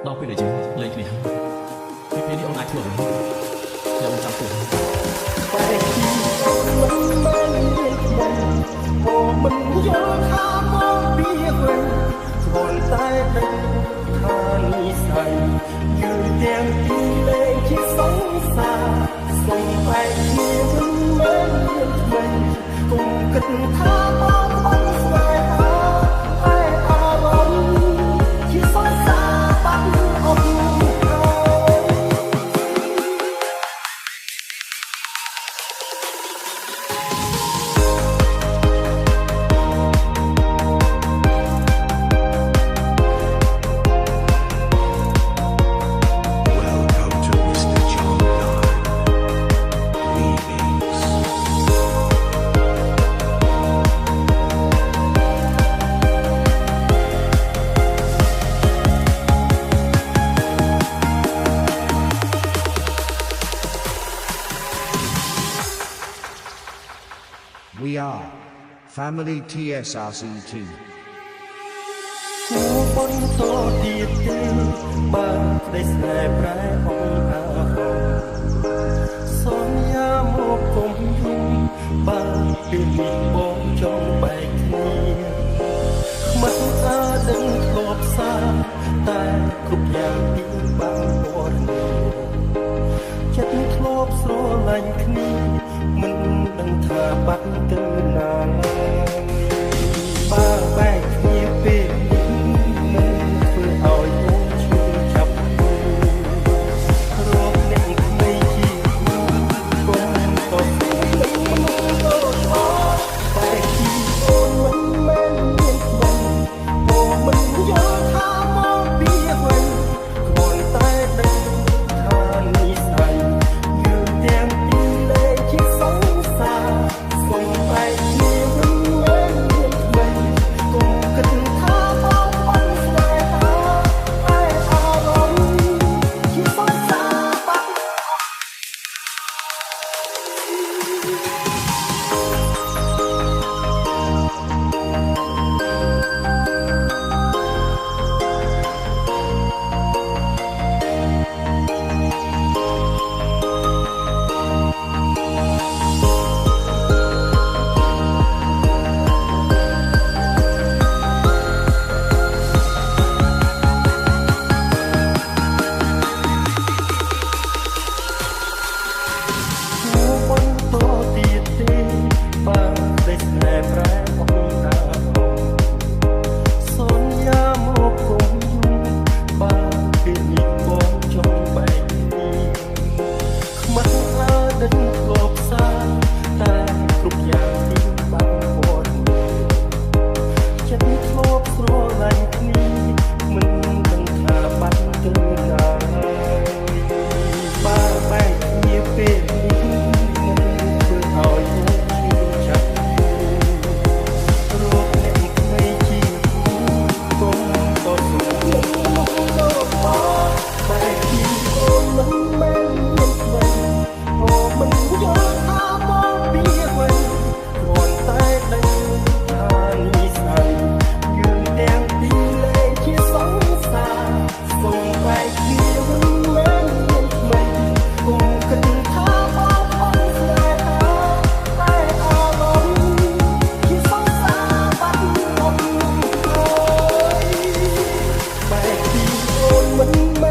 ដល់ពេលដែលយើងលែងគ្នាហើយពីពេលនេះអូនអាចធ្វើអ្វីខ្ញុំមិនចាំខ្លួនបែកពីអូនមិនមែនមានខ្លាំងអូនមិនយល់ថាមកពីវិញគ្រាន់តែដឹងថានិស្ស័យយឺតទាំងពីរលែងជាសង្សារសូមបែកគ្នាមិនមែនមានខ្លាំងកុំគិតថាបងបងស្នេហាតែអារម្មណ៍ជាសង្សារបាត់អស់ We are Family TSRCT គូប៉ុនតទៀតទេបើក្តីស្នេហ៍ប្រែអង្គអារម្មណ៍សន្យាមកគុំយំបើពេលនេះបងចង់បែកគ្នាខ្មាស់ថាដឹងធ្លាប់សារតែគ្រប់យ៉ាងទីបានពណ៌នាចិត្តធ្លាប់ស្រឡាញ់គ្នាមិនដឹងថាបាត់ទៅណាបើបែកគ្នាពេលមិនធ្វើឲ្យអូនឈឺចាប់រកអ្នកថ្មីជាកុំតបបែកគ្នាអូនមិនមែនមានខ្លាំងអូនមិនយល់ថាមកពីវិញគ្រាន់តែដឹងថានិស្ស័យយឺតទាំងពីរលែងជាសង្សារសូមបែកគ្នាមិនមែនមានខ្លាំងកុំគិតថាបងបងស្នេហាតែអារម្មណ៍ជាសង្សារបាត់ គូប៉ុនតទៀតទេបើក្តីស្នេហ៍ប្រែអង្គអារម្មណ៍សន្យាមកគុំយំបើពេលនេះបងចង់បែកគ្នាខ្មាស់ថាដឹងធ្លាប់សារតែគ្រប់យ៉ាងទីបានពណ៌នាចិត្តធ្លាប់ស្រឡាញ់គ្នាមិនដឹងថាបាត់ទៅណាបើបែកគ្នាពេលនេះធ្វើឲ្យអូនឈឺចាប់រកអ្នកថ្មីជាកុំតស៊ូបែកគ្នាអូនមិនមែនមានខ្លាំងអូនមិនយល់ថាមកពីវិញគ្រាន់តែដឹងថានិស្ស័យយឺតទាំងពីរលែងជាសង្សារសូមបែកគ្នាមិនមែនមានខ្លាំងកុំគិតថាបងបងស្នេហាតែអារម្មណ៍ជាសង្សារបាត់អស់ហើយបែកគ្នាអូនមិនមែ